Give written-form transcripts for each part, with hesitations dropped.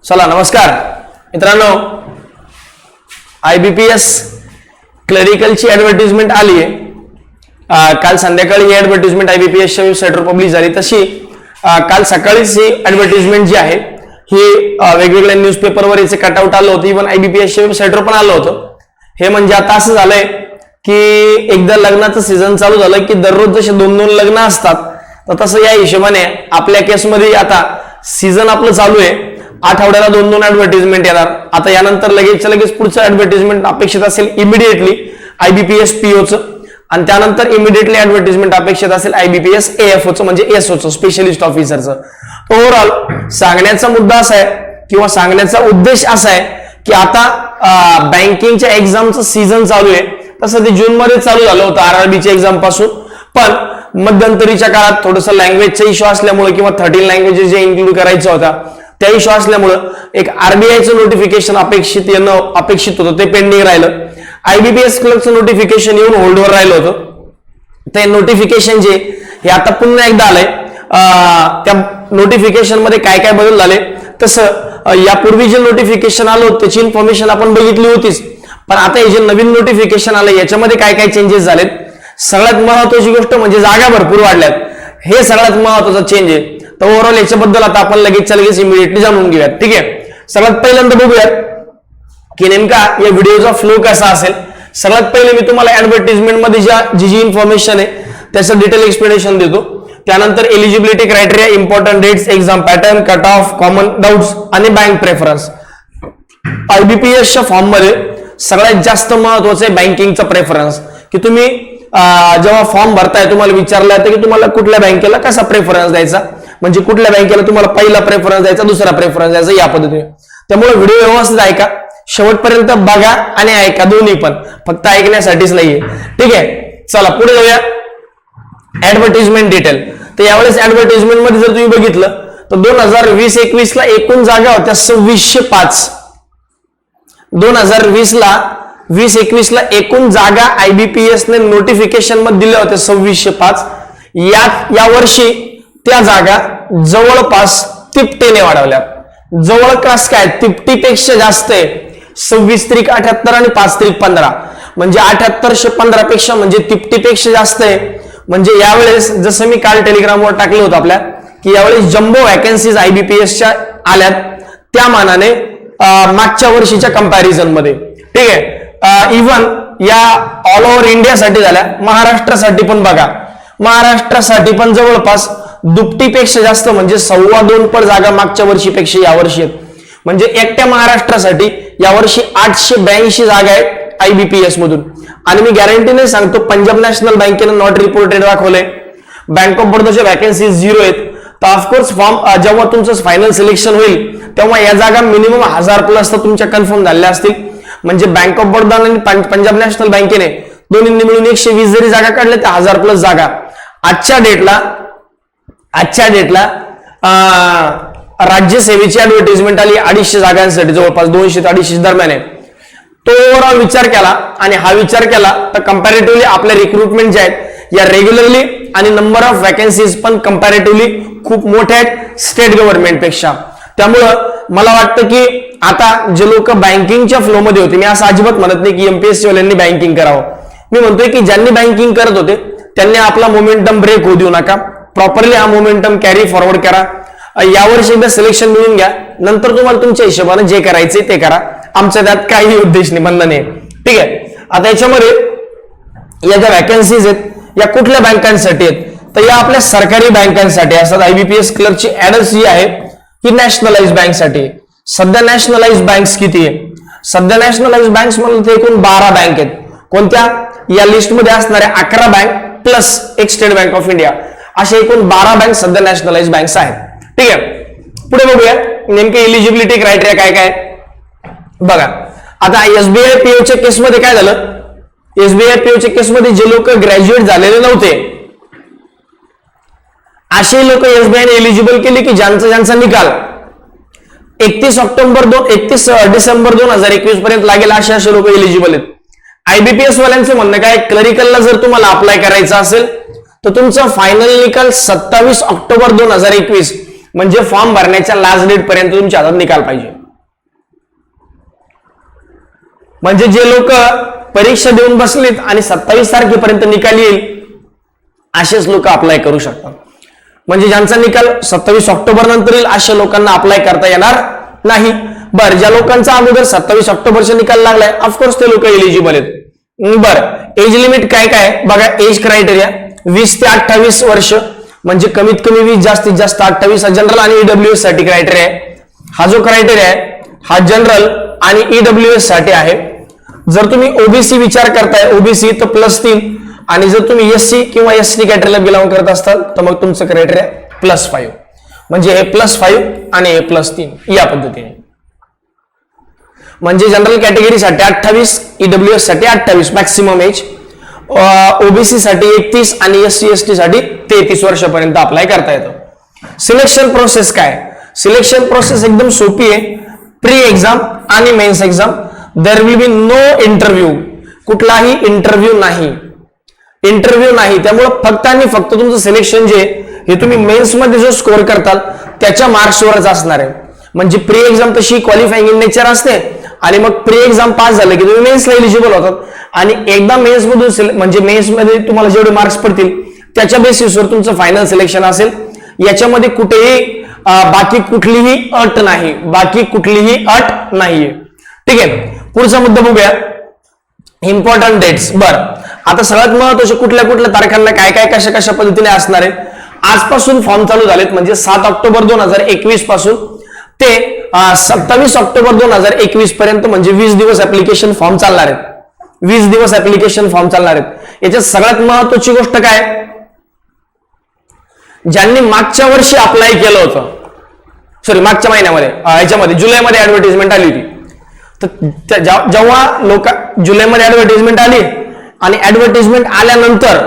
चला नमस्कार मित्रांनो, IBPS क्लरिकलची ऍडव्हर्टाइजमेंट आली आहे। काल संध्याकाळी ही ऍडव्हर्टाइजमेंट IBPSच्या वेबसाईटवर पब्लिश झाली। तशी काल सकाळीच ही ऍडव्हर्टाइजमेंट जी आहे ही वेगवेगळ्या न्यूजपेपरवर याचे कटआउट आलं होतं, इव्हन IBPSच्या वेबसाईटवर पण आलं होतं। हे म्हणजे आता असं झालंय की एकदा लग्नाचं सीझन चालू झालं की दररोज जसे 2-2 लग्न असतात, तर तसं या हिशोबाने आपल्या केसमध्ये आता सीझन आपलं चालू आहे। आठवड्याला 2-2 ऍडव्हर्टाइजमेंट येणार। आता यानंतर लगेच पुढचं ऍडव्हर्टाइजमेंट अपेक्षित असेल इमिडिएटली IBPS POचं, आणि त्यानंतर इमिडिएटली ऍडव्हर्टाइजमेंट अपेक्षित असेल IBPS AFOचं म्हणजे SOचं स्पेशलिस्ट ऑफिसरचं। ओव्हरऑल सांगण्याचा मुद्दा असा आहे किंवा सांगण्याचा उद्देश असा आहे की आता बँकिंगच्या एक्झामचं सीझन चालू आहे। तसं ते जून मध्ये चालू झालं होतं RRBच्या एक्झाम पासून, पण मध्यंतरीच्या काळात थोडंसं लँग्वेजचा इश्यू असल्यामुळे किंवा 13 लँग्वेजेस जे इन्क्लूड करायचं होता त्या इश्यू असल्यामुळं एक RBIचं नोटिफिकेशन अपेक्षित होतं, ते पेंडिंग राहिलं। IBPS क्लर्कचं नोटिफिकेशन येऊन होल्डवर राहिलं होतं। ते नोटिफिकेशन जे हे आता पुन्हा एकदा आलंय। त्या नोटिफिकेशन मध्ये काय काय बदल झाले, तसं यापूर्वी जे नोटिफिकेशन आलं होतं त्याची इन्फॉर्मेशन आपण बघितली होतीच, पण आता हे जे नवीन नोटिफिकेशन आलं याच्यामध्ये काय काय चेंजेस झालेत। सगळ्यात महत्वाची गोष्ट म्हणजे जागा भरपूर वाढल्यात, हे सगळ्यात महत्वाचा चेंज आहे। तर ओव्हरऑल याच्याबद्दल आता आपण लगेच इमिडिएटली जाणून घेऊयात, ठीक आहे। सगळ्यात पहिल्यांदा बघूयात की नेमका या व्हिडिओचा फ्लो कसा असेल। सगळ्यात पहिले मी तुम्हाला ऍडव्हर्टाइजमेंट मध्ये जी इन्फॉर्मेशन आहे त्याचं डिटेल एक्सप्लेनेशन देतो। त्यानंतर eligibility criteria, important dates, exam pattern, cut off, common doubts आणि बँक प्रेफरन्स। IBPSच्या फॉर्म मध्ये सगळ्यात जास्त महत्वाचं आहे बँकिंगचा प्रेफरन्स, की तुम्ही जेव्हा फॉर्म भरताय तुम्हाला विचारलं जातं की तुम्हाला कुठल्या बँकेला कसा प्रेफरन्स द्यायचा, म्हणजे कुठल्या बँकेला तुम्हाला पहिला प्रेफरन्स द्यायचा, दुसरा प्रेफरन्स द्यायचा, या पद्धतीने। त्यामुळे व्हिडिओ व्यवस्थित ऐका, शेवटपर्यंत बघा आणि ऐका, दोन्ही पण, फक्त ऐकण्यासाठीच नाहीये, ठीक आहे। चला पुढे जाऊया ऍडव्हर्टाइजमेंट डिटेल। तर यावेळेस ऍडव्हर्टाइजमेंट मध्ये जर तुम्ही बघितलं तर 2020-21 ला एकूण जागा होत्या 2605। 2020-21 ला एकूण जागा IBPS ने नोटिफिकेशन मध्ये दिल्या होत्या 2605। या वर्षी त्या जागा जवळपास तिपटीने वाढवल्या। जवळपास काय, तिपटीपेक्षा जास्त आहे। 26×3=78 आणि 5×3=15, म्हणजे 7815 पेक्षा म्हणजे तिपटीपेक्षा जास्त आहे। म्हणजे यावेळेस जसं मी काल टेलिग्रामवर टाकलं होतं आपल्या की यावेळेस जम्बो वॅकन्सीज IBPSच्या आल्यात, त्या मानाने मागच्या वर्षीच्या कंपॅरिझन मध्ये, ठीक आहे। इव्हन या ऑल ओव्हर इंडियासाठी झाल्या, महाराष्ट्रासाठी पण बघा, महाराष्ट्रासाठी पण जवळपास दुपटीपेक्षा जास्त म्हणजे 2.25 पट जागा मागच्या वर्षीपेक्षा यावर्षी आहेत। म्हणजे एकट्या महाराष्ट्रासाठी यावर्षी 882 जागा आहेत IBPS मधून। आणि मी गॅरंटीने सांगतो पंजाब नॅशनल बँकेनं नॉट रिपोर्टेड दाखवलंय, बँक ऑफ बडोदाच्या वॅकन्सी 0 आहेत। तर ऑफकोर्स फॉर्म जेव्हा तुमचं फायनल सिलेक्शन होईल तेव्हा या जागा मिनिमम 1000+ तर तुमच्या कन्फर्म झाल्या असतील। म्हणजे बँक ऑफ बडोदा आणि पंजाब नॅशनल बँकेने दोन्हींनी मिळून 120 जरी जागा काढल्या तर 1000+ जागा आजच्या डेटला राज्यसेवेची ऍडव्हर्टाइजमेंट आली 250 जागांसाठी, जवळपास 200 ते 250 दरम्यान आहे। तो ओव्हरऑल विचार केला आणि हा विचार केला तर कंपॅरेटिव्हली आपल्या रिक्रुटमेंट जे आहेत या रेग्युलरली आणि नंबर ऑफ वॅकन्सीज पण कंपॅरेटिव्हली खूप मोठ्या आहेत स्टेट गव्हर्नमेंट पेक्षा। त्यामुळं मला वाटतं की आता जे लोक बँकिंगच्या फ्लो मध्ये होते, मी असं अजिबात म्हणत नाही की MPSC वाल्यांनी बँकिंग करावं, मी म्हणतोय की ज्यांनी बँकिंग करत होते त्यांनी आपला मोमेंटम ब्रेक होऊ देऊ नका, प्रॉपरली हा मोमेंटम कॅरी फॉरवर्ड करा। यावर्षी एकदा सिलेक्शन मिळून घ्या, नंतर तुम्हाला तुमच्या हिशोबाने जे करायचे ते करा, आमचा त्यात काही उद्देश नाही, म्हणणं नाही, ठीक आहे। आता याच्यामध्ये या ज्या वॅकन्सीज आहेत या कुठल्या बँकांसाठी आहेत, तर या आपल्या सरकारी बँकांसाठी असतात। IBPS क्लर्कची ऍडच जी आहे ही नॅशनलाइज बँकसाठी। सध्या नॅशनलाइज बँक्स किती आहे, सध्या नॅशनलाइज बँक्स म्हणलं तर एकूण 12 बँक आहेत। कोणत्या, या लिस्टमध्ये असणाऱ्या 11 बँक प्लस एक स्टेट बँक ऑफ इंडिया, अशा एकूण 12 बँक सध्या नॅशनलाइज बँक्स आहेत, ठीक आहे। पुढे बघूया नेमके एलिजिबिलिटी क्रायटेरिया काय काय बघा। आता SBI POच्या केसमध्ये काय झालं, SBI POच्या केसमध्ये जे लोक ग्रॅज्युएट झालेले नव्हते असे लोक SBI ने एलिजिबल केले की ज्यांचा निकाल 31 डिसेंबर 2021 पर्यंत लागेल, असे लोक एलिजिबल आहेत। IBPS वाल्यांचं म्हणणं काय, क्लरिकलला जर तुम्हाला अप्लाय करायचं असेल तर तुमचा फायनल निकाल 27 ऑक्टोबर 2021 म्हणजे फॉर्म भरण्याच्या लास्ट डेट पर्यंत तुमच्या हातात निकाल पाहिजे. म्हणजे जे लोक परीक्षा देऊन बसलेत आणि 27 तारखेपर्यंत निकाल येईल असेच लोक अप्लाय करू शकतात. म्हणजे ज्यांचा निकाल 27 ऑक्टोबर नंतर येईल अशा लोकांना अप्लाय करता येणार नाही. बरं, ज्या लोकांचा अगोदर 27 ऑक्टोबरचा निकाल लागलाय ऑफकोर्स ते लोक एलिजिबल आहेत. बरं, एज लिमिट काय काय बघा. एज क्रायटेरिया 20 ते 28 वर्ष, म्हणजे कमीत कमी 20, जास्तीत जास्त 28 हा जनरल आणि ईडब्ल्यूएस साठी क्रायटेरिया आहे. हा जो क्रायटेरिया आहे हा जनरल आणि ईडब्ल्यूएस साठी आहे. जर तुम्ही ओबीसी विचार करताय ओबीसी तर +3, आणि जर तुम्ही एससी किंवा एसटी कॅटेगरीला बिलॉंग करत असताल तर मग तुमचं क्रायटेरिया +5. म्हणजे हे +5 आणि हे +3 या पद्धतीने. म्हणजे जनरल कॅटेगरीसाठी 28, ईडब्ल्यूएस साठी 28 मॅक्सिमम एज, ओबीसी साठी 31 आणि एससी एसटी साठी 33 वर्षापर्यंत अप्लाय करता येतं. सिलेक्शन प्रोसेस काय? सिलेक्शन प्रोसेस एकदम सोपी आहे. प्री एक्झाम आणि mains exam. There will be no interview. कुठलाही इंटरव्ह्यू नाही. इंटरव्ह्यू नाही. त्यामुळे फक्त आणि फक्त तुमचं सिलेक्शन जे हे तुम्ही मेन्स मध्ये जो स्कोअर करताल त्याच्या मार्क्सवरच असणार आहे. म्हणजे प्री एक्झाम तशी क्वालिफाईंग इन नेचर असते आणि मग प्री एक्झाम पास झालं की तुम्ही मेन्सला एलिजिबल होतात. आणि एकदा मेन्स मधून म्हणजे मेन्स मध्ये तुम्हाला जेवढे मार्क्स पडतील त्याच्या बेसिसवर तुमचं फायनल सिलेक्शन असेल. याच्यामध्ये कुठेही बाकी कुठलीही अट नाही. बाकी कुठलीही अट नाहीये. ठीक आहे, पुढचा मुद्दा बघूया. Important dates. बरं, आता सगळ्यात महत्त्वाचे कुठल्या कुठल्या तारखांना काय काय कशा कशा पद्धतीने असणार आहे. आजपासून फॉर्म चालू झालेत. म्हणजे 7 ऑक्टोबर 2021 पासून ते 27 ऑक्टोबर 2021 पर्यंत, म्हणजे 20 दिवस ऍप्लिकेशन फॉर्म चालणार आहेत. 20 दिवस ऍप्लिकेशन फॉर्म चालणार आहेत. याच्यात सगळ्यात महत्त्वाची गोष्ट काय, ज्यांनी मागच्या वर्षी अप्लाय केलं होतं, सॉरी मागच्या महिन्यामध्ये याच्यामध्ये जुलैमध्ये ऍडव्हर्टाइजमेंट आली होती. तर जेव्हा लोक जुलैमध्ये ऍडव्हर्टाइजमेंट आली आणि ऍडव्हर्टाइजमेंट आल्यानंतर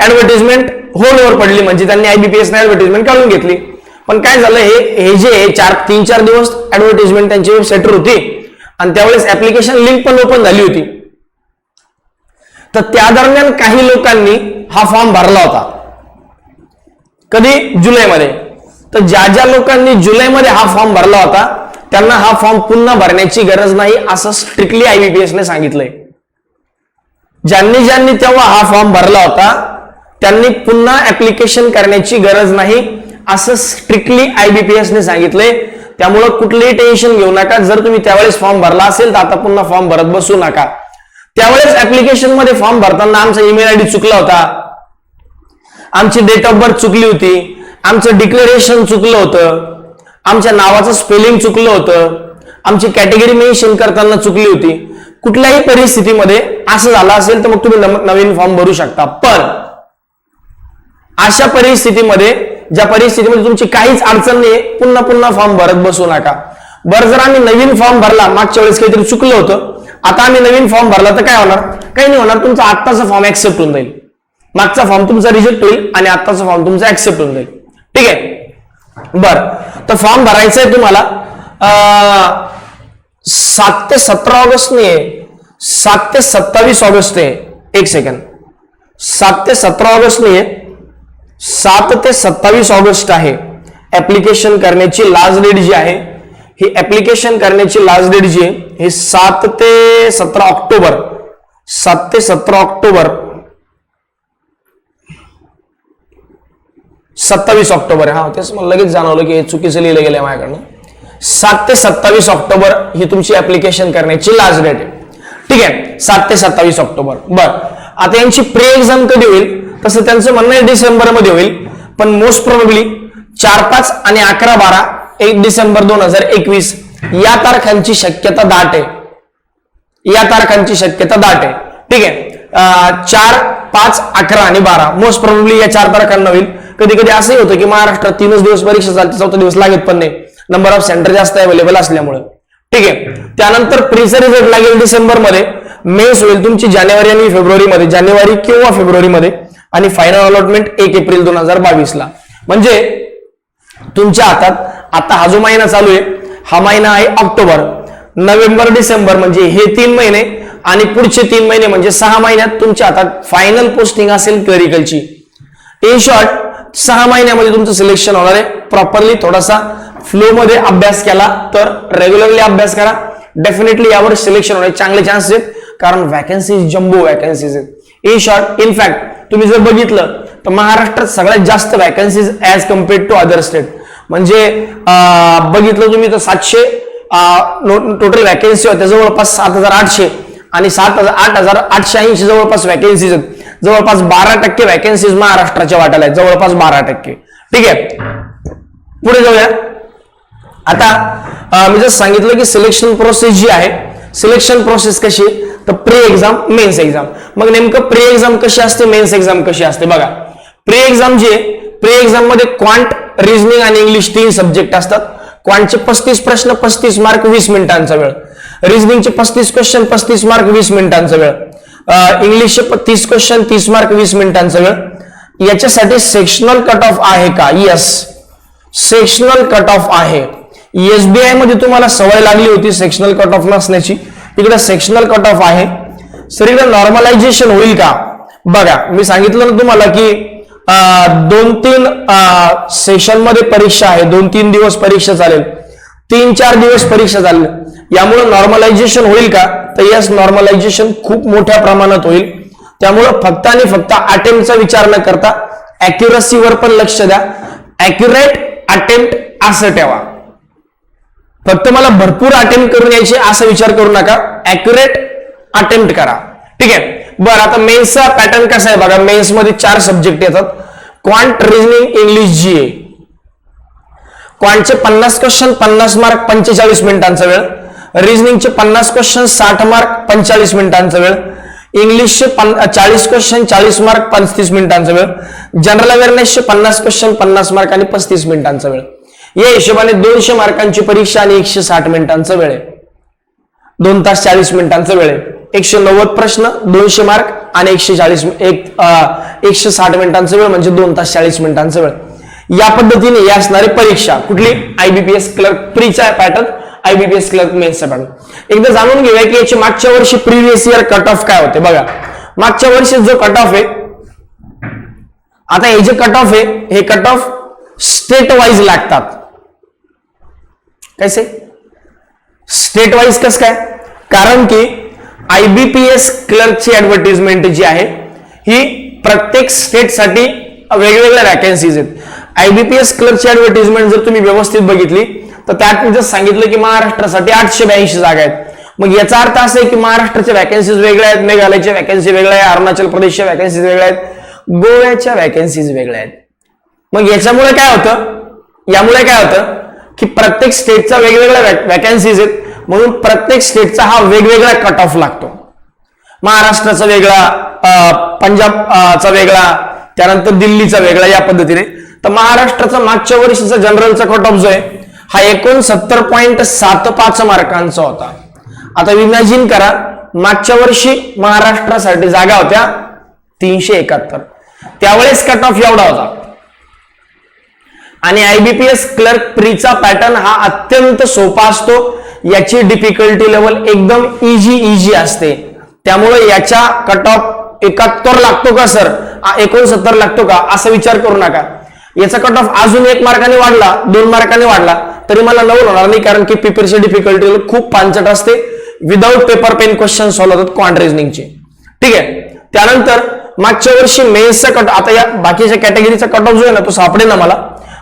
ऍडव्हर्टाइजमेंट होल्डवर पडली, म्हणजे त्यांनी IBPS ने ऍडव्हर्टाइजमेंट काढून घेतली. पण काय झालं, हे जे 3-4 दिवस ऍडव्हर्टाइजमेंट त्यांची वेबसाईटवर होती आणि त्यावेळेस ऍप्लिकेशन लिंक पण ओपन झाली होती. तर त्या दरम्यान काही लोकांनी हा फॉर्म भरला होता. कधी? जुलैमध्ये. तर ज्या लोकांनी जुलैमध्ये हा फॉर्म भरला होता त्यांना हा फॉर्म पुन्हा भरण्याची गरज नाही असं स्ट्रिक्टली IBPS ने सांगितलंय. ज्यांनी तेव्हा हा फॉर्म भरला होता त्यांनी पुन्हा ऍप्लिकेशन करण्याची गरज नाही असं स्ट्रिक्टली IBPS ने सांगितलंय. त्यामुळे कुठलीही टेन्शन घेऊ नका. जर तुम्ही त्यावेळेस फॉर्म भरला असेल तर आता पुन्हा फॉर्म भरत बसू नका. त्यावेळेस ऍप्लिकेशन मध्ये फॉर्म भरताना आमचा ईमेल ID चुकला होता, आमची डेट ऑफ बर्थ चुकली होती, आमचं डिक्लेरेशन चुकलं होतं, आमच्या नावाचं स्पेलिंग चुकलं होतं, आमची कॅटेगरी मेन्शन करताना चुकली होती. कुठल्याही परिस्थितीमध्ये असं झालं असेल तर मग तुम्ही नवीन फॉर्म भरू शकता. पण अशा परिस्थितीमध्ये, ज्या परिस्थितीमध्ये तुमची काहीच अडचण नाही, पुन्हा फॉर्म भरत बसू नका. बरं, जर आम्ही नवीन फॉर्म भरला, मागच्या वेळेस काहीतरी चुकलं होतं, आता आम्ही नवीन फॉर्म भरला तर काय होणार? काही नाही होणार. तुमचा आत्ताचा फॉर्म ऍक्सेप्ट होऊन जाईल. मागचा फॉर्म तुमचा रिजेक्ट होईल आणि आत्ताचा फॉर्म तुमचा ऍक्सेप्ट होऊन जाईल. ठीक आहे. बरं, तर फॉर्म भरायचा आहे तुम्हाला 7 ते 17 ऑगस्ट नाही आहे, 7 ते 27 ऑगस्ट आहे. एक सेकंड, 7 ते 17 ऑगस्ट नाही आहे, 7 ते 27 ऑगस्ट आहे. ऍप्लिकेशन करण्याची लास्ट डेट जी आहे, ही ऍप्लिकेशन करण्याची लास्ट डेट जी आहे ही 7 ते 17 ऑक्टोबर, 7 ते 17 ऑक्टोबर, 27 ऑक्टोबर आहे. हा, तेच मला लगेच जाणवलं की हे चुकीचं लिहिलं गेलं माझ्याकडनं. 7 ते 27 ऑक्टोबर ही तुमची ऍप्लिकेशन करण्याची लास्ट डेट आहे. ठीक आहे, 7 ते 27 ऑक्टोबर. बरं, आता यांची प्री एक्झाम कधी होईल? तसं त्यांचं म्हणणं आहे डिसेंबर मध्ये होईल, पण मोस्ट प्रोबेबली 4, 5 आणि 11, 12, 1 डिसेंबर 2021 या तारखांची शक्यता दाट आहे. या तारखांची शक्यता दाट आहे. ठीक आहे, 4, 5, 11 आणि 12 मोस्ट प्रोबेबली या 4 तारखांना होईल. कधी कधी असंही होतं की महाराष्ट्रात 3च दिवस परीक्षा चालते, 4था दिवस लागत पण नाही, नंबर ऑफ सेंटर जास्त अवेलेबल असल्यामुळे. ठीक आहे, त्यानंतर प्रीचा रिझल्ट लागेल डिसेंबर मध्ये, मेन्स होईल तुमची जानेवारी आणि फेब्रुवारीमध्ये, जानेवारी किंवा फेब्रुवारीमध्ये, आणि फायनल अलॉटमेंट 1 एप्रिल 2022 ला. म्हणजे तुमच्या हातात आता हा जो महिना चालू आहे हा महिना आहे ऑक्टोबर, नोव्हेंबर, डिसेंबर, म्हणजे हे 3 महिने आणि पुढचे 3 महिने म्हणजे 6 महिन्यात तुमच्या हातात फायनल पोस्टिंग असेल क्लरिकलची. इन शॉर्ट 6 महिन्यामध्ये तुमचं सिलेक्शन होणार आहे. प्रॉपरली थोडासा फ्लो मध्ये अभ्यास केला तर रेग्युलरली अभ्यास करा, डेफिनेटली यावर सिलेक्शन होण्याचे चांगले चान्सेस आहेत, कारण वॅकन्सीज जम्बो वॅकन्सीज आहेत. इन शॉर्ट, इनफॅक्ट तुम्ही जर बघितलं तर महाराष्ट्रात सगळ्यात जास्त vacancies as compared to other state. म्हणजे बघितलं तुम्ही तर 700 टोटल वॅकन्सी होत्या, जवळपास 7,800 आणि 8,880 जवळपास वॅकन्सीज आहेत. जवळपास 12% वॅकन्सीज महाराष्ट्राच्या वाट्याला आहेत, जवळपास 12%. ठीक आहे, पुढे जाऊया. आता मी जर सांगितलं की सिलेक्शन प्रोसेस जी आहे, सिलेक्शन प्रोसेस कशी, तर प्री एक्झाम, मेन्स एक्झाम. मग नेमकं प्री एक्झाम कशी असते, मेन्स एक्झाम कशी असते बघा. प्री एक्झाम जे, प्री एक्झाम मध्ये क्वांट, रिजनिंग आणि इंग्लिश 3 सब्जेक्ट असतात. क्वांटचे 35 प्रश्न, 35 मार्क, 20 मिनिटांचा वेळ. रिजनिंगचे 35 क्वेश्चन, 35 मार्क, 20 मिनिटांचा वेळ. इंग्लिशचे 30 क्वेश्चन, 30 मार्क, 20 मिनिटांचा वेळ. याच्यासाठी सेक्शनल कट ऑफ आहे का? यस, सेक्शनल कट ऑफ आहे. एसबीआय मध्ये तुम्हाला सवय लागली होती सेक्शनल कट ऑफ नसण्याची, इकडे सेक्शनल कट ऑफ आहे. सर इकडे नॉर्मलायझेशन होईल का? बघा, मी सांगितलं ना तुम्हाला की 2-3 सेशन मध्ये परीक्षा आहे, 2-3 दिवस परीक्षा चालेल, 3-4 दिवस परीक्षा चालेल. यामुळे नॉर्मलायझेशन होईल का? तर यस, नॉर्मलायझेशन खूप मोठ्या प्रमाणात होईल. त्यामुळं फक्त आणि फक्त अटेम्प्टचा विचार न करता अॅक्युरसीवर पण लक्ष द्या. अॅक्युरेट अटेम्प्ट असं ठेवा. फक्त मला भरपूर अटेम्प्ट करून यायचे असा विचार करू नका, अॅक्युरेट अटेम्प्ट करा. ठीक आहे. बरं, आता मेन्सचा पॅटर्न कसा आहे बघा. मेन्स मध्ये 4 सब्जेक्ट येतात, क्वांट, रिजनिंग, इंग्लिश, जीए. क्वांटचे 50 क्वेश्चन, 50 मार्क, 45 मिनिटांचा वेळ. रिजनिंगचे 50 क्वेश्चन, 60 मार्क, 45 मिनिटांचा वेळ. इंग्लिशचे 40 क्वेश्चन, 40 मार्क, 35 मिनिटांचा वेळ. जनरल अवेअरनेसचे 50 क्वेश्चन, 50 मार्क आणि 35 मिनिटांचा वेळ. या हिशोबाने 200 मार्कांची परीक्षा आणि 160 मिनिटांचा वेळ आहे. 2 तास 40 मिनिटांचा वेळ आहे. 190 प्रश्न, 200 मार्क आणि 160 मिनिटांचा वेळ म्हणजे 2 तास 40 मिनिटांचा वेळ. या पद्धतीने या असणारी परीक्षा कुठली, आयबीपीएस क्लर्क प्रीचा पॅटर्न, आयबीपीएस क्लर्क मेन्सचा पॅटर्न. एकदा जाणून घेऊया की याची मागच्या वर्षी प्रिव्हियस इयर कट ऑफ काय होते बघा. मागच्या वर्षी जो कट ऑफ आहे, आता हे जे कट ऑफ आहे हे कट ऑफ स्टेट वाईज लागतात. कैसे स्टेट वाईज कस काय? कारण की आयबीपीएस क्लर्कची ऍडव्हर्टिजमेंट जी आहे ही प्रत्येक स्टेटसाठी वेगवेगळ्या वॅकन्सीज आहेत. आयबीपीएस क्लर्कची ऍडव्हर्टिजमेंट जर तुम्ही व्यवस्थित बघितली तर त्यात जर सांगितलं की महाराष्ट्रासाठी 882 जागा आहेत. मग याचा अर्थ असा आहे की महाराष्ट्राच्या वॅकन्सीज वेगळ्या आहेत, मेघालयच्या वॅकन्सी वेगळ्या आहेत, अरुणाचल प्रदेशच्या वॅकन्सीज वेगळ्या आहेत, गोव्याच्या वॅकन्सीज वेगळ्या आहेत. मग याच्यामुळे काय होतं, यामुळे काय होतं की प्रत्येक स्टेटचा वेगवेगळ्या वॅकन्सीज आहेत, म्हणून प्रत्येक स्टेटचा हा वेगवेगळा कट ऑफ लागतो. महाराष्ट्राचा वेगळा, पंजाबचा वेगळा, त्यानंतर दिल्लीचा वेगळा, या पद्धतीने. तर महाराष्ट्राचा मागच्या वर्षीचा जनरलचा कट ऑफ जो आहे हा 69.75 मार्कांचा होता. आता इमॅजिन करा, मागच्या वर्षी महाराष्ट्रासाठी जागा होत्या 371, त्यावेळेस कट ऑफ एवढा होता. आणि आयबीपीएस क्लर्क प्रीचा पॅटर्न हा अत्यंत सोपा असतो, याची डिफिकल्टी लेवल एकदम इजी असते. त्यामुळे याच्या कट ऑफ 71 लागतो का सर, 69 लागतो का असा विचार करू नका. याचा कट ऑफ अजून 1 मार्काने वाढला, 2 मार्काने वाढला तरी मला 9 होणार नाही, कारण की पेपरची डिफिकल्टी खूप पांचट असते. Without paper pen question solve होतात क्वांट रिजनिंगचे. ठीक आहे. त्यानंतर मागच्या वर्षी मेन्सचा कट, आता या बाकीच्या कॅटेगरीचा कट ऑफ जो आहे ना तो सापडे ना, मला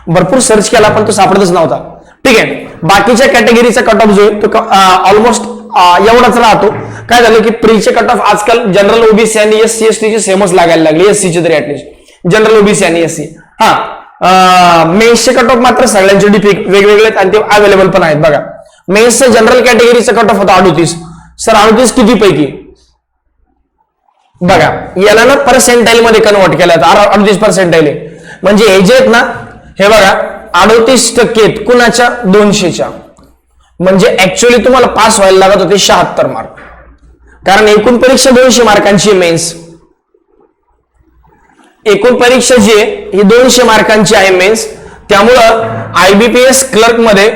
भरपूर सर्च केला पण तो सापडतच नव्हता. ठीक आहे. बाकीच्या कॅटेगरीचा कट ऑफ जो आहे तो ऑलमोस्ट एवढाच राहतो. काय झालं की प्रीचे कट ऑफ आजकाल जनरल ओबीसी आणि एससी एसटी चे सेमच लागायला लागले, एससीचे तरी ऍटलिस्ट, जनरल ओबीसी आणि एससी. मेन्सचे कट ऑफ मात्र सगळ्यांचे वेगवेगळे आहेत आणि ते अवेलेबल पण आहेत. बघा, मेन्सचा जनरल कॅटेगरीचा कट ऑफ होता 38. सर 38 किती पैकी? बघा, याला ना पर्सेंटाईल मध्ये कन्वर्ट केलं जातं. 38 पर्सेंटाईल आहे म्हणजे हे जे आहेत ना, हे बघा 38% कुणाच्या 200च्या, म्हणजे ऍक्च्युअली तुम्हाला पास व्हायला लागत होते 76 मार्क, कारण एकूण परीक्षा 200 मार्कांची मेन्स. एकूण परीक्षा जी आहे ही 200 मार्कांची आहे मेन्स. त्यामुळं आयबीपीएस क्लर्क मध्ये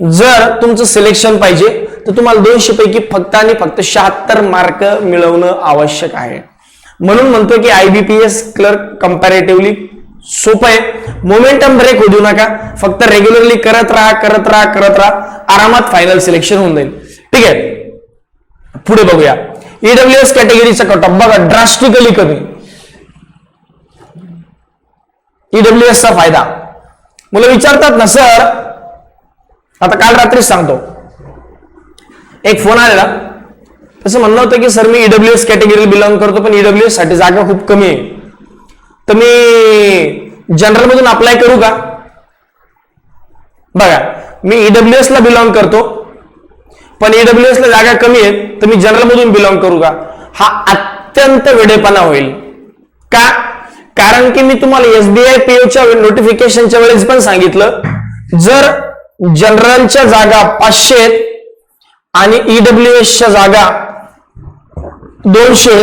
जर तुमचं सिलेक्शन पाहिजे तर तुम्हाला 200 पैकी फक्त आणि फक्त 76 मार्क मिळवणं आवश्यक आहे. म्हणून म्हणतो की आयबीपीएस क्लर्क कंपॅरेटिव्हली सोपं आहे. मोमेंटम ब्रेक होऊ देऊ नका, फक्त रेग्युलरली करत राहा, आरामात फायनल सिलेक्शन होऊन जाईल. ठीक आहे, पुढे बघूया. ईडब्ल्यूएस कॅटेगरीचा कट ऑफ बघा ड्रास्टिकली कमी. ईडब्ल्यूएस चा फायदा मुलं विचारतात ना सर, आता काल रात्रीच सांगतो, एक फोन आलेला, तसं म्हणणं होतं की सर मी ईडब्ल्यूएस कॅटेगरी बिलॉंग करतो पण ईडब्ल्यूएस साठी जागा खूप कमी आहे, तर मी जनरल मधून अप्लाय करू का? बघा मी ईडब्ल्यूएस ला बिलॉंग करतो पण ईडब्ल्यूएस ला जागा कमी आहे, तर मी जनरल मधून बिलॉंग करू का? हा अत्यंत वेडेपणा होईल. का? कारण की मी तुम्हाला एसबीआय पीओच्या नोटिफिकेशनच्या वेळेस पण सांगितलं, जर जनरलच्या जागा 500 आहेत आणि ईडब्ल्यूएसच्या जागा 200,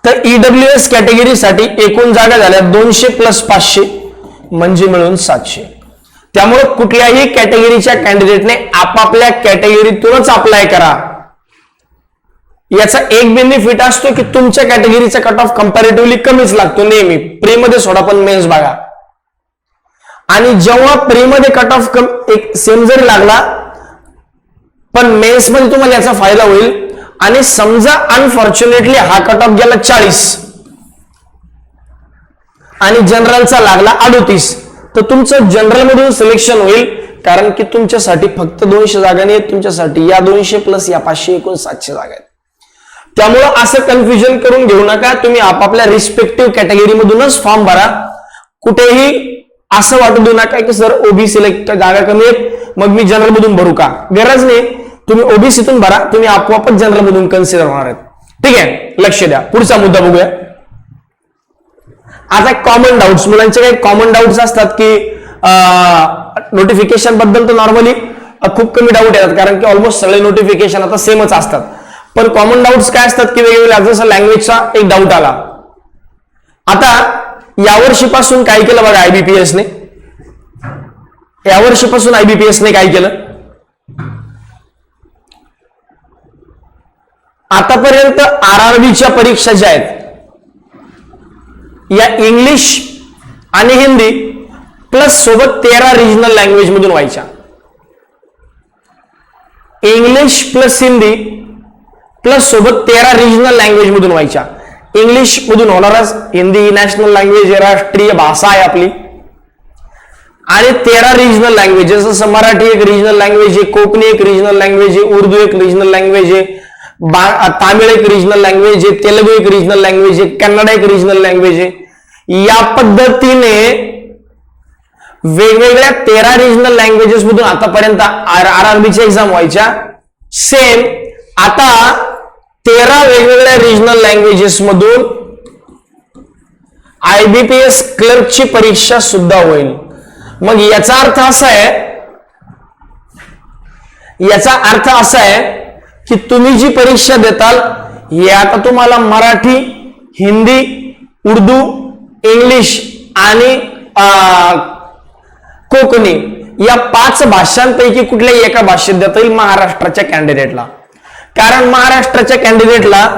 तर ईडब्ल्यूएस कॅटेगरीसाठी एकूण जागा झाल्या 200 + 500 म्हणजे मिळून 700. त्यामुळे कुठल्याही कॅटेगरीच्या कॅन्डिडेटने आपापल्या कॅटेगरीतूनच अप्लाय करा. याचा एक बेनिफिट असतो की तुमच्या कॅटेगरीचा कट ऑफ कंपॅरेटिव्हली कमीच लागतो नेहमी. प्री मध्ये सोडा पण मेन्स बघा, आणि जेव्हा प्री मध्ये कट ऑफ एक सेम जरी लागला पण मेन्स मध्ये तुम्हाला याचा फायदा होईल. आणि समजा अनफॉर्च्युनेटली हा कट ऑफ गेला 40 आणि जनरलचा लागला 38, तर तुमचं जनरल मधून सिलेक्शन होईल, कारण की तुमच्यासाठी फक्त 200 जागा नाही, तुमच्यासाठी या 200 + या 500 एकूण 700 जागा आहेत. त्यामुळं असं कन्फ्युजन करून घेऊ नका, तुम्ही आपापल्या रिस्पेक्टिव्ह कॅटेगरी मधूनच फॉर्म भरा. कुठेही असं वाटू देऊ नका की सर ओबीसी जागा कमी आहेत मग मी जनरल मधून भरू का? गरज नाही, तुम्ही ओबीसीतून भरा, तुम्ही आपोआपच जनरल मधून कन्सिडर होणार आहेत. ठीक आहे, लक्ष द्या. पुढचा मुद्दा बघूया. आता कॉमन डाऊट्स, मुलांचे काही कॉमन डाऊट्स असतात की नोटिफिकेशन बद्दल तर नॉर्मली खूप कमी डाऊट येतात, कारण की ऑलमोस्ट सगळे नोटिफिकेशन आता सेमच असतात. पण कॉमन डाऊट्स काय असतात की वेगवेगळ्या, जसं लँग्वेजचा एक डाऊट आला. आता यावर्षीपासून काय केलं बघा आयबीपीएसने, यावर्षीपासून आयबीपीएसने काय केलं, आतापर्यंत आरआरबीच्या परीक्षा ज्या आहेत या इंग्लिश आणि हिंदी प्लस सोबत 13 रिजनल लँग्वेज मधून व्हायच्या. इंग्लिश प्लस हिंदी प्लस सोबत 13 रिजनल लँग्वेज मधून व्हायच्या. इंग्लिश मधून होणारच, हिंदी नॅशनल लँग्वेज आहे, राष्ट्रीय भाषा आहे आपली, आणि 13 रिजनल लँग्वेजेस, जसं मराठी एक रिजनल लँग्वेज आहे, कोकणी एक रिजनल लँग्वेज आहे, उर्दू एक रिजनल लँग्वेज आहे, तामिळ एक रिजनल लँग्वेज आहे, तेलुगू एक रिजनल लँग्वेज आहे, कन्नड एक रिजनल लँग्वेज आहे. या पद्धतीने वेगवेगळ्या 13 रिजनल लँग्वेजेस मधून आतापर्यंत आरआरबीची एक्झाम व्हायच्या. सेम आता 13 वेगवेगळ्या रिजनल लँग्वेजेस मधून आयबीपीएस क्लर्कची परीक्षा सुद्धा होईल. मग याचा अर्थ असा आहे की तुम्ही जी परीक्षा देताल हे आता तुम्हाला मराठी, हिंदी, उर्दू, इंग्लिश आणि कोकणी या 5 भाषांपैकी कुठल्याही एका भाषेत देता येईल महाराष्ट्राच्या कॅन्डिडेटला. कारण महाराष्ट्राच्या कॅन्डिडेटला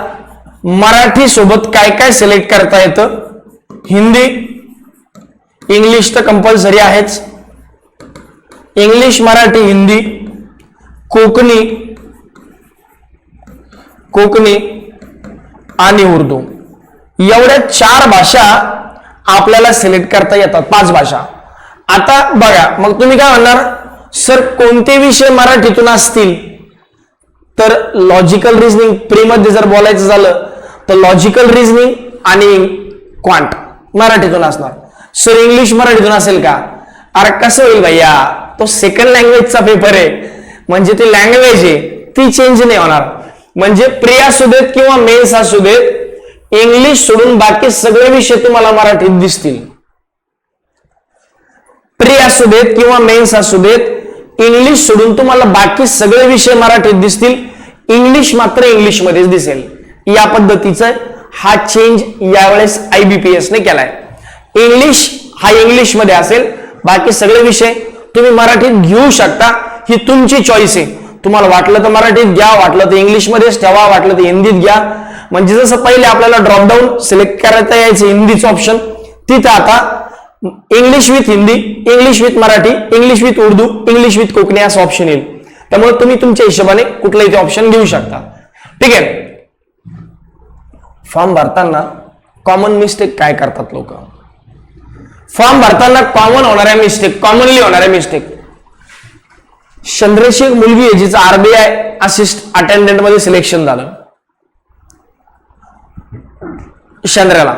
मराठी सोबत काय काय सिलेक्ट करता येतं, हिंदी, इंग्लिश तर कंपल्सरी आहेच, इंग्लिश, मराठी, हिंदी, कोकणी आणि उर्दू, एवढ्या 4 भाषा आपल्याला सिलेक्ट करता येतात, 5 भाषा. आता बघा, मग तुम्ही काय म्हणणार सर कोणते विषय मराठीतून असतील, तर लॉजिकल रिझनिंग प्री मध्ये जर बोलायचं झालं तर लॉजिकल रिझनिंग आणि क्वांट मराठीतून असणार. सर इंग्लिश मराठीतून असेल का? अरे कसं होईल भैया, तो सेकंड लँग्वेजचा पेपर आहे, म्हणजे ती लँग्वेज आहे ती चेंज नाही होणार. म्हणजे प्री असू देत किंवा मेन्स असू देत, इंग्लिश सोडून बाकी सगळे विषय तुम्हाला मराठीत दिसतील. प्री असू देत किंवा मेन्स असू देत, इंग्लिश सोडून तुम्हाला बाकी सगळे विषय मराठीत दिसतील, इंग्लिश मात्र इंग्लिश मध्येच दिसेल. या पद्धतीचा हा चेंज यावेळेस आयबीपीएस ने केलाय. इंग्लिश हा इंग्लिश मध्ये असेल, बाकी सगळे विषय तुम्ही मराठीत घेऊ शकता, ही तुमची चॉईस आहे. तुम्हाला वाटलं तर मराठीत घ्या, वाटलं तर इंग्लिश मध्येच ठेवा, वाटलं तर हिंदीत घ्या. म्हणजे जसं पहिले आपल्याला ड्रॉपडाऊन सिलेक्ट करता यायचं हिंदीचं ऑप्शन, तिथं आता English with Hindi, English with Marathi, English with Urdu, English with Konkani असं ऑप्शन येईल. त्यामुळे तुम्ही तुमच्या हिशोबाने कुठलाही ते ऑप्शन घेऊ शकता. ठीक आहे. फॉर्म भरताना कॉमन मिस्टेक काय करतात लोक? फॉर्म भरताना कॉमन होणाऱ्या मिस्टेक, कॉमनली होणाऱ्या मिस्टेक. चंद्रेशी एक मुलगी आहे जिचं आरबीआय अटेंडंट मध्ये सिलेक्शन झालं. चंद्राला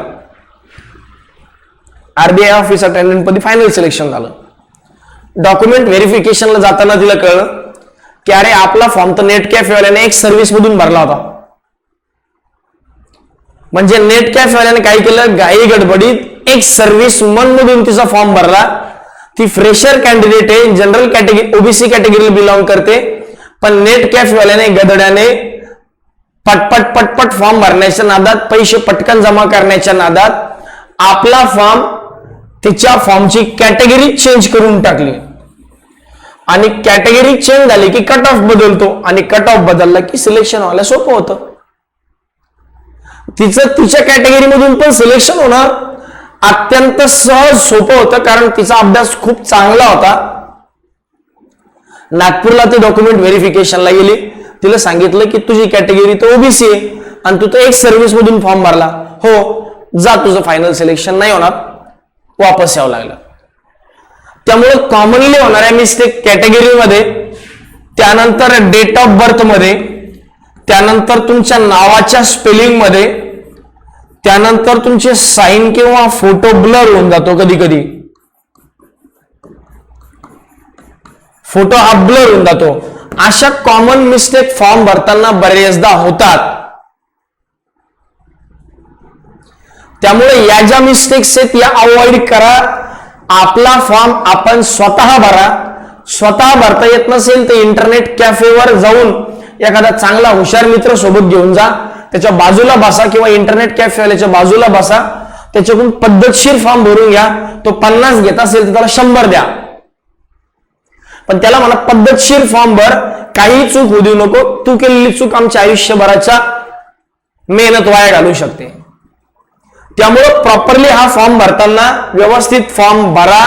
आरबीआय ऑफिस अटेंडंट मध्ये फायनल सिलेक्शन झालं. डॉक्युमेंट व्हेरिफिकेशनला जाताना तिला कळलं की अरे आपला फॉर्म तर नेट कॅफे वाल्याने एक सर्व्हिस मधून भरला होता. म्हणजे नेट कॅफे वाल्याने काय केलं, घाई गडबडीत एक सर्व्हिस मधून तिचा फॉर्म भरला. ती फ्रेशर कॅन्डिडेट आहे, जनरल कॅटेगरी ओबीसी कॅटेगरीला बिलॉंग करते, पण नेट कॅफे वाल्याने गदड्याने पटपट पटपट फॉर्म भरण्याच्या नादात, पैसे पटकन जमा करण्याच्या नादात आपला फॉर्म तिच्या फॉर्मची कॅटेगरी चेंज करून टाकली. आणि कॅटेगरी चेंज झाली की कट ऑफ बदलतो, आणि कट ऑफ बदलला की सिलेक्शन व्हायला सोपं होतं. तिचं तिच्या कॅटेगरी मधून पण सिलेक्शन होणं अत्यंत सहज सोपं होतं, कारण तिचा अभ्यास खूप चांगला होता. नागपूरला ती डॉक्युमेंट व्हेरिफिकेशनला गेली. तिला सांगितलं की तुझी कॅटेगरी तर ओबीसी आहे आणि तू तर एक सर्व्हिस मधून फॉर्म भरला, हो जा तुझं फायनल सिलेक्शन नाही होणार, वापस यावं लागलं. त्यामुळे कॉमनली होणाऱ्या मिस्टेक कॅटेगरीमध्ये, त्यानंतर डेट ऑफ बर्थ मध्ये, त्यानंतर तुमच्या नावाच्या स्पेलिंग मध्ये, त्यानंतर तुमचे साइन किंवा फोटो ब्लर होऊन जातो. कधी कधी फोटो हा ब्लर होऊन जातो. अशा कॉमन मिस्टेक फॉर्म भरताना बरेचदा होतात. त्यामुळे या ज्या मिस्टेक्स आहेत या अवॉइड करा. आपला फॉर्म आपण स्वतः भरा. स्वतः भरता येत नसेल तर इंटरनेट कॅफेवर जाऊन एखादा चांगला हुशार मित्र सोबत घेऊन जा, त्याच्या बाजूला बसा किंवा इंटरनेट कॅफेवाल्याच्या बाजूला बसा, त्याच्याकडून पद्धतशीर फॉर्म भरून घ्या. तो 50 घेत असेल तर त्याला 100 द्या, पण त्याला म्हणा पद्धतशीर फॉर्म भर, काही चूक होऊ देऊ नको. तू केलेली चूक आमच्या आयुष्यभराच्या मेहनत वाया घालू शकते. त्यामुळे प्रॉपरली हा फॉर्म भरताना व्यवस्थित फॉर्म भरा,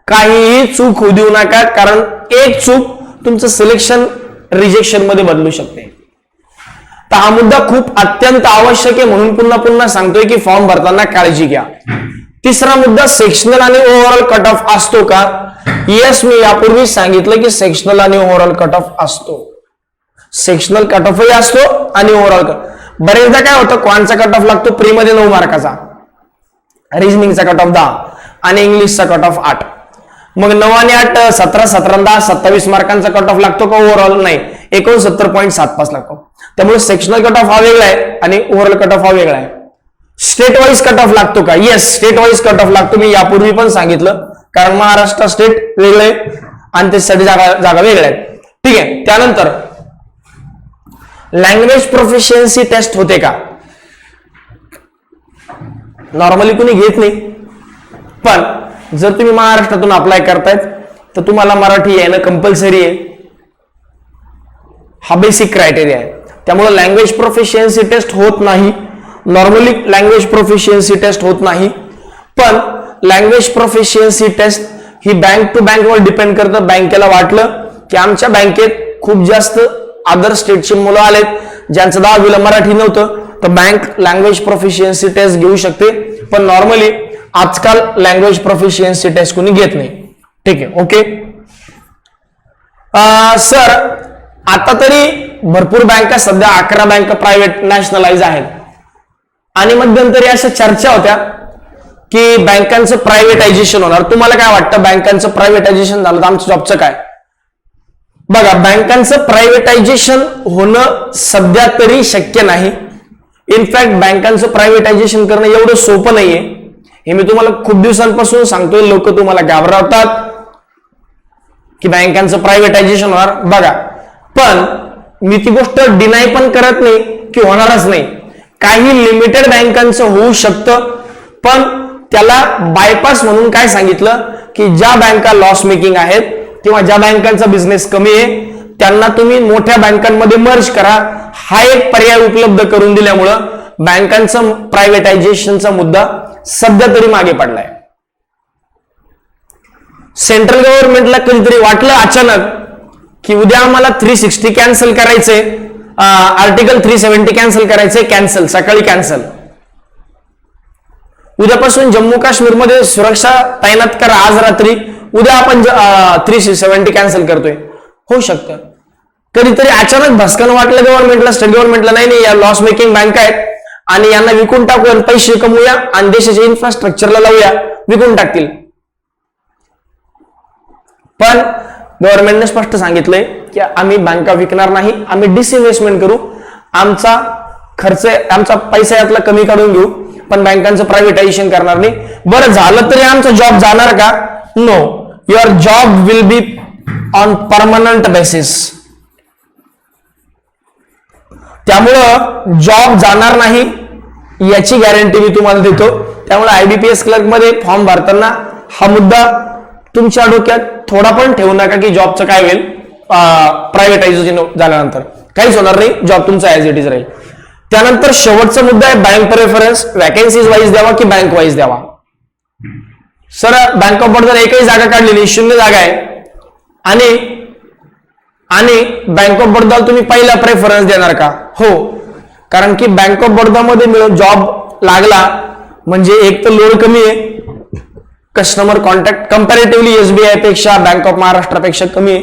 काहीही चूक होऊ देऊ नका, कारण एक चूक तुमचं सिलेक्शन रिजेक्शन मध्ये बदलू शकते. तर हा मुद्दा खूप अत्यंत आवश्यक आहे, म्हणून पुन्हा पुन्हा सांगतोय की फॉर्म भरताना काळजी घ्या. तिसरा मुद्दा, सेक्शनल आणि ओव्हरऑल कट ऑफ असतो का? येस, मी यापूर्वी सांगितलं की सेक्शनल आणि ओव्हरऑल कट ऑफ असतो. सेक्शनल कट ऑफही असतो आणि ओव्हरऑल. बरेचदा काय होतं, क्वांटचा कट ऑफ लागतो प्री मध्ये 9 मार्काचा, रिजनिंगचा कट ऑफ 10 आणि इंग्लिशचा कट ऑफ 8. मग 9 आणि 8 17, 17 10 27 मार्कांचा कट ऑफ लागतो का? ओव्हरऑल नाही, 69.75 लागतो. त्यामुळे सेक्शनल कट ऑफ हा वेगळा आहे आणि ओव्हरऑल कट ऑफ हा वेगळा आहे. स्टेट वाईज कट ऑफ लागतो का? Yes, state wise cut off लागतो. मी यापूर्वी पण सांगितलं, कारण महाराष्ट्र स्टेट वेगळे आणि त्यासाठी जागा वेगळ्या आहेत. ठीक आहे. त्यानंतर लँग्वेज प्रोफिशियन्सी टेस्ट होते का? नॉर्मली कुणी घेत नाही, पण जर तुम्ही महाराष्ट्रातून अप्लाय करतायत तर तुम्हाला मराठी येणं कंपल्सरी आहे. हा बेसिक क्रायटेरिया आहे. त्यामुळे लँग्वेज प्रोफिशियन्सी टेस्ट होत नाही. नॉर्मली लँग्वेज प्रोफिशियन्सी टेस्ट होत नाही, पण लँग्वेज प्रोफिशियन्सी टेस्ट ही बँक टू बँक वर डिपेंड करतं. बँकेला वाटलं की आमच्या बँकेत खूप जास्त अदर स्टेटची मुलं आलेत ज्यांचं 10वीला मराठी नव्हतं, तर बँक लँग्वेज प्रोफिशियन्सी टेस्ट घेऊ शकते. पण नॉर्मली आजकाल लँग्वेज प्रोफिशियन्सी टेस्ट कोणी घेत नाही. ठीक आहे. ओके सर, आता तरी भरपूर बँका, सध्या 11 बँका प्रायव्हेट नॅशनलाइज आहेत, आणि मध्यंतरी अशा चर्चा होत्या की बँकांचं प्रायव्हेटायझेशन होणार. तुम्हाला काय वाटतं, बँकांचं प्रायव्हेटायझेशन झालं तर आमच्या जॉबचं काय? बघा, बँकांचं प्रायव्हेटायझेशन होणं सध्या तरी शक्य नाही. इनफॅक्ट बँकांचं प्रायव्हेटायझेशन करणं एवढं सोपं नाहीये. हे मी तुम्हाला खूप दिवसांपासून सांगतोय. लोक तुम्हाला घाबरवतात की बँकांचं प्रायव्हेटायझेशन होणार. बघा, पण मी ती गोष्ट डिनाय पण करत नाही की होणारच नाही. काही लिमिटेड बँकांचं होऊ शकतं, पण त्याला बायपास म्हणून काय सांगितलं की ज्या बँका लॉस मेकिंग आहेत किंवा ज्या बँकांचा बिझनेस कमी आहे त्यांना तुम्ही मोठ्या बँकांमध्ये मर्ज करा. हा एक पर्याय उपलब्ध करून दिल्यामुळं बँकांचं प्रायव्हेटायझेशनचा मुद्दा सध्या तरी मागे पडलाय. सेंट्रल गव्हर्नमेंटला कधीतरी वाटलं अचानक की उद्या आम्हाला 360 कॅन्सल करायचंय, आर्टिकल 370 कॅन्सल करायचंय, कॅन्सल, सकाळी कॅन्सल. उद्यापासून जम्मू काश्मीरमध्ये सुरक्षा तैनात करा आज रात्री, उद्या आपण 370 कॅन्सल करतोय. होऊ शकतं. कधीतरी अचानक भस्कन वाटलं गव्हर्नमेंटला, स्टेट गव्हर्नमेंटला, नाही या लॉस मेकिंग बँक आहेत आणि यांना विकून टाकू आणि पैसे कमवूया आणि देशाच्या इन्फ्रास्ट्रक्चरला लावूया, विकून टाकतील. पण गव्हर्नमेंटने स्पष्ट सांगितलंय की आम्ही बँका विकणार नाही, आम्ही डिसइन्व्हेस्टमेंट करू, आमचा खर्च, आमचा पैसा यातला कमी काढून घेऊ, पण बँकांचं प्रायव्हेटायझेशन करणार नाही. बरं झालं तरी आमचा जॉब जाणार का? No, your job will be on permanent basis. त्यामुळं जॉब जाणार नाही याची गॅरंटी मी तुम्हाला देतो. त्यामुळे IBPS क्लर्क मध्ये फॉर्म भरताना हा मुद्दा तुमच्या डोक्यात थोडा पण ठेवू नका की जॉबचं काय होईल प्रायव्हेटायझेशन झाल्यानंतर. काहीच होणार नाही, जॉब तुमचा ऍज इट इज राहील. त्यानंतर शेवटचा मुद्दा आहे बँक प्रेफरन्स. वॅकन्सीज वाईज द्यावा की बँक वाईज द्यावा? सर, बँक ऑफ बडोदा एकही जागा काढलेली, 0 जागा आहे आणि बँक ऑफ बडोदा तुम्ही पहिला प्रेफरन्स देणार का? हो, कारण की बँक ऑफ बडोदा मध्ये मिळून जॉब लागला म्हणजे एक तर लोड कमी आहे, कस्टमर कॉन्टॅक्ट कंपॅरेटिव्हली SBI पेक्षा, बँक ऑफ महाराष्ट्रापेक्षा कमी आहे.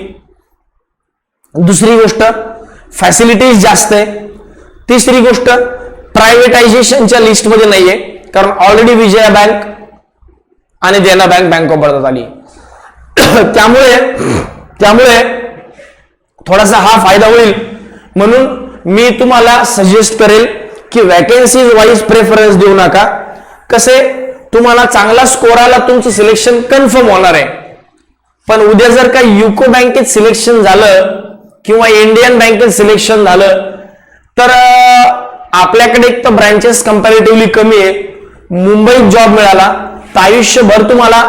दुसरी गोष्ट फॅसिलिटीज जास्त आहे. तिसरी गोष्ट प्रायव्हेटायझेशनच्या लिस्टमध्ये नाहीये, कारण ऑलरेडी विजया बँक आणि देना बँक बँक ऑफ बडोदा आली. त्यामुळे थोडासा हा फायदा होईल. म्हणून मी तुम्हाला सजेस्ट करेल की वॅकन्सीज वाईज प्रेफरन्स देऊ नका. कसे, तुम्हाला चांगला स्कोर आला, तुमचं सिलेक्शन कन्फर्म होणार आहे. पण उद्या जर का युको बँकेत सिलेक्शन झालं किंवा इंडियन बँकेत सिलेक्शन झालं तर आपल्याकडे एक तर ब्रांचेस कंपॅरेटिव्हली कमी आहे, मुंबईत जॉब मिळाला तर आयुष्यभर तुम्हाला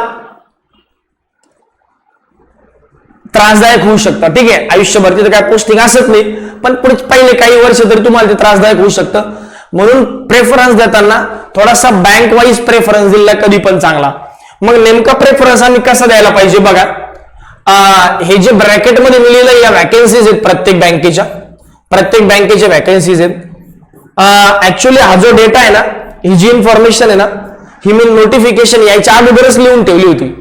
त्रासदायक होऊ शकतं. ठीक आहे, आयुष्यभर तिथे काय पोस्टिंग असत नाही, पण पुढे पहिले काही वर्ष तरी तुम्हाला ते त्रासदायक होऊ शकतं. म्हणून प्रेफरन्स देताना थोडासा बँक वाईज प्रेफरन्स दिला कधी पण चांगला. मग नेमका प्रेफरन्स आम्ही कसा द्यायला पाहिजे बघा. हे जे ब्रॅकेटमध्ये लिहिलेलं या वॅकन्सीज आहेत प्रत्येक बँकेच्या वॅकन्सीज आहेत. ऍक्च्युअली हा जो डेटा आहे ना, ही जी इन्फॉर्मेशन आहे ना, ही मी नोटिफिकेशन यायच्या अगोदरच लिहून ठेवली होती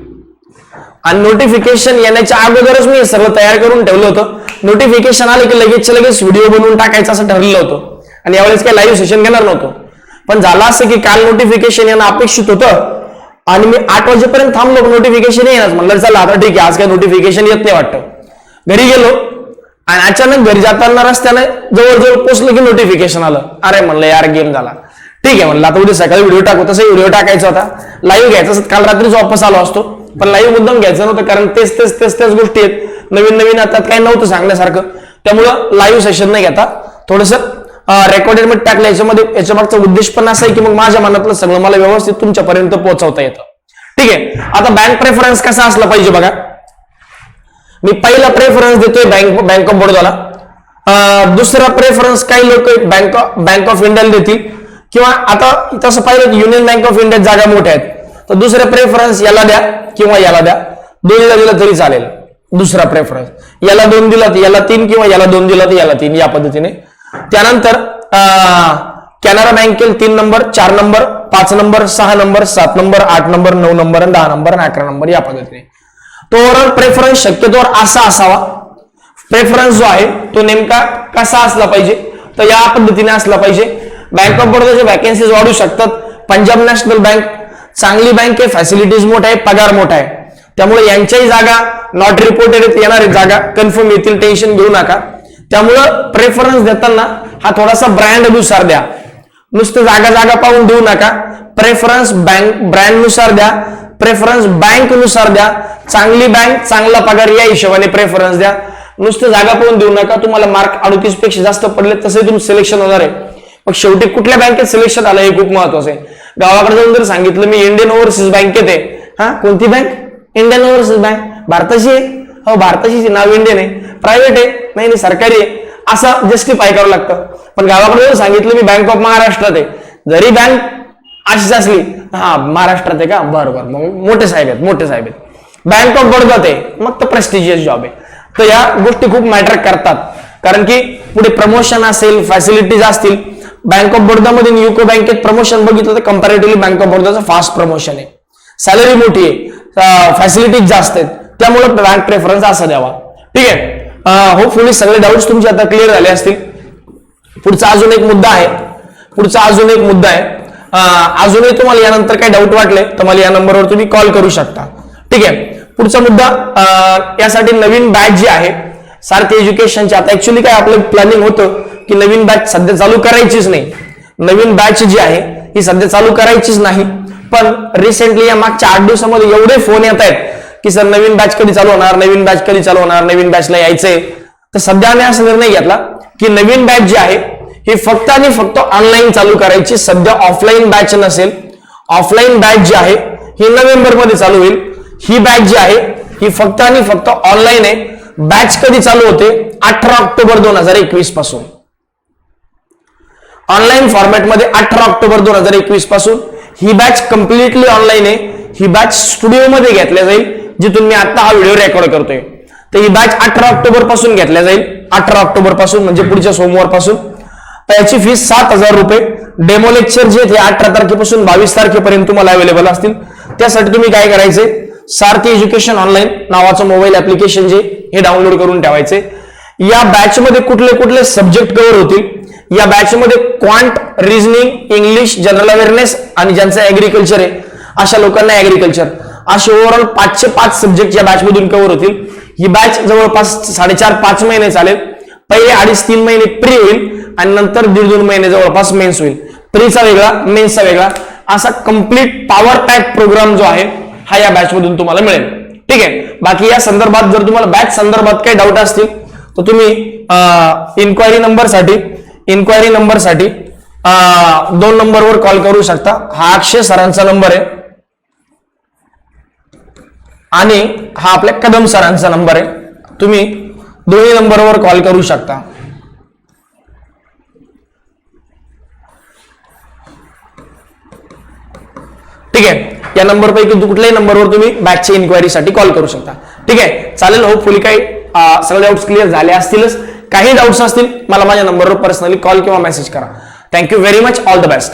आणि नोटिफिकेशन येण्याच्या अगोदरच मी सगळं तयार करून ठेवलं होतं. नोटिफिकेशन आले की लगेच व्हिडिओ बनवून टाकायचं असं ठरलेलं होतं आणि यावेळेस काही लाईव्ह सेशन घेणार नव्हतं. पण झालं असं की काल नोटिफिकेशन येणं अपेक्षित होतं आणि मी 8 वाजेपर्यंत थांबलो, नोटिफिकेशन येणार. म्हणलं चला आता ठीक आहे, आज काय नोटिफिकेशन येत नाही वाटतं. घरी गेलो आणि अचानक घरी जाताना रस्त्याने जवळजवळ पोहोचलं की नोटिफिकेशन आलं. अरे म्हणलं यार, गेम झाला. ठीक आहे म्हणलं आता उद्या सकाळी व्हिडिओ टाकू. तसं व्हिडिओ टाकायचा होता, लाईव्ह घ्यायचा, काल रात्रीच वापस आलो असतो, पण लाईव्ह मुद्दाम घ्यायचं नव्हतं कारण तेच गोष्टी आहेत, नवीन आता काही नव्हतं सांगण्यासारखं. त्यामुळं लाईव्ह सेशन नाही घेता, थोडंसं रेकॉर्डेड मध्ये टाकलं. याच्या मागचा उद्देश पण असा आहे की मग माझ्या मनातलं सगळं मला व्यवस्थित तुमच्यापर्यंत पोहोचवता येतं. ठीक आहे, आता बँक प्रेफरन्स कसा असला पाहिजे बघा. मी पहिला प्रेफरन्स देतोय बँक ऑफ बडोदाला. दुसरा प्रेफरन्स काही लोक बँक ऑफ इंडियाला देतील, किंवा आता तसं पाहिलं युनियन बँक ऑफ इंडिया जागा मोठ्या आहेत तर दुसरा प्रेफरन्स याला द्या किंवा याला द्या, दोन्हीला दिला तरी चालेल. दुसरा प्रेफरन्स याला 2 दिला तर याला 3 किंवा याला 2 दिला तर याला 3, या पद्धतीने. त्यानंतर कॅनरा बँकेला 3 number, 4 number, 5 number, 6 number, 7 number, 8 number, 9 number, 10 number आणि 11 नंबर, या पद्धतीने. तो ओव्हरऑल प्रेफरन्स शक्यतोवर असा असावा. प्रेफरन्स जो आहे तो नेमका कसा असला पाहिजे तर या पद्धतीने असला पाहिजे. बँक ऑफ बडोदाच्या वॅकन्सीज वाढू शकतात. पंजाब नॅशनल बँक चांगली बँक आहे, फॅसिलिटीज मोठ्या आहे, पगार मोठा आहे, त्यामुळे यांच्याही जागा नॉट रिपोर्टेड येणार आहेत, जागा कन्फर्म येतील, टेन्शन घेऊ नका. त्यामुळं प्रेफरन्स देताना हा थोडासा ब्रँड नुसार द्या, नुसतं जागा पाहून देऊ नका. प्रेफरन्स ब्रँड नुसार द्या, प्रेफरन्स बँक नुसार द्या. चांगली बँक, चांगला पगार या हिशोबाने प्रेफरन्स द्या. नुसतं जागा पाहून देऊ नका. तुम्हाला मार्क 38 पेक्षा जास्त पडले तसे तुमचं सिलेक्शन होणार आहे. मग शेवटी कुठल्या बँकेत सिलेक्शन आलं हे खूप महत्वाचं आहे. गावाकडे जाऊन जर सांगितलं मी इंडियन ओव्हरसीज बँकेत आहे, हा कोणती बँक? Indian overseas bank. भारताची आहे? हो भारताची, नाव इंडियन आहे. प्रायव्हेट आहे? नाही सरकारी आहे. असं जस्टिफाय करावं लागतं. पण गावाकडे सांगितलं मी बँक ऑफ महाराष्ट्रात आहे, जरी बँक अशीच असली, हा महाराष्ट्रात आहे का, बरोबर, मग मोठे साहेब आहेत. बँक ऑफ बडोदात आहे, मग तर प्रेस्टिजियस जॉब आहे. तर या गोष्टी खूप मॅटर करतात, कारण की पुढे प्रमोशन असेल, फॅसिलिटीज असतील. बँक ऑफ बडोदामध्ये युको बँकेत प्रमोशन बघितलं तर कंपॅरेटिव्हली बँक ऑफ बडोदाचं फास्ट प्रमोशन आहे, सॅलरी मोठी आहे, फॅसिलिटीज जास्त आहेत, त्यामुळे बँक प्रेफरन्स असं द्यावा. ठीक आहे, होपफुली सगळे डाऊट्स तुमचे आता क्लिअर झाले असतील. पुढचा अजून एक मुद्दा आहे, अजूनही तुम्हाला यानंतर काही डाऊट वाटले तर मला या नंबरवर तुम्ही कॉल करू शकता. ठीक आहे, पुढचा मुद्दा, यासाठी नवीन बॅच जी आहे सारथी एज्युकेशनची, आता ऍक्च्युली काय आपलं प्लॅनिंग होतं की नवीन बॅच सध्या चालू करायचीच नाही, नवीन बॅच जी आहे ही सध्या चालू करायचीच नाही. पण रिसेंटली या मागच्या 8 दिवसामध्ये एवढे फोन येत आहेत की सर नवीन बॅच कधी चालू होणार, नवीन बॅचला यायचंय. तर सध्या आम्ही असा निर्णय घेतला की नवीन बॅच जी आहे ही फक्त आणि फक्त ऑनलाईन चालू करायची. सध्या ऑफलाईन बॅच नसेल, ऑफलाईन बॅच जी आहे ही नोव्हेंबर मध्ये चालू होईल. ही बॅच जी आहे ही फक्त आणि फक्त ऑनलाईन आहे. बॅच कधी चालू होते, 18 ऑक्टोबर 2021 पासून. ऑनलाईन फॉर्मॅटमध्ये 18 ऑक्टोबर 2021 पासून ही बॅच कम्प्लिटली ऑनलाईन आहे. ही बॅच स्टुडिओमध्ये घेतल्या जाईल, जिथून मी आता हा व्हिडिओ रेकॉर्ड करतोय. तर ही बॅच 18 ऑक्टोबर पासून घेतल्या जाईल, 18 ऑक्टोबर पासून म्हणजे पुढच्या सोमवार पासून. तर याची फीस 7,000 रुपये. डेमो लेक्चर जे ते 18 तारखेपासून 22 तारखेपर्यंत तुम्हाला अवेलेबल असतील. त्यासाठी तुम्ही काय करायचे, सारथी एज्युकेशन ऑनलाईन नावाचं मोबाईल ऍप्लिकेशन जे हे डाउनलोड करून ठेवायचे. या बॅच मध्ये कुठले कुठले सब्जेक्ट कव्हर होतील, या बॅच मध्ये quant, reasoning, English, general awareness आणि ज्यांचं ऍग्रिकल्चर आहे अशा लोकांना ऍग्रिकल्चर, असे ओव्हरऑल 505 सब्जेक्ट या बॅच मधून कव्हर होतील. ही बॅच जवळपास 4.5-5 महिने चालेल. पहिले 2.5-3 महिने प्री होईल आणि नंतर 1.5-2 महिने जवळपास मेन्स होईल. प्रीचा वेगळा, मेन्सचा वेगळा, असा कम्प्लीट पॉवर पॅक प्रोग्राम जो आहे हा या बॅच मधून तुम्हाला मिळेल. ठीक आहे, बाकी या संदर्भात जर तुम्हाला बॅच संदर्भात काही डाऊट असतील तर तुम्ही इन्क्वायरी नंबरसाठी 2 नंबरवर कॉल करू शकता. हा अक्षय सरांचा नंबर आहे आणि हा आपल्या कदम सरांचा नंबर आहे. तुम्ही दोन्ही नंबरवर कॉल करू शकता. ठीक आहे, या नंबरपैकी कुठल्याही नंबरवर तुम्ही बॅचच्या इन्क्वायरीसाठी कॉल करू शकता. ठीक आहे, चालेल. होपफुली काही सगळे डाऊट्स क्लिअर झाले असतीलच. काही डाऊट्स असतील मला माझ्या नंबरवर पर्सनली कॉल किंवा मेसेज करा. Thank you very much. All the best.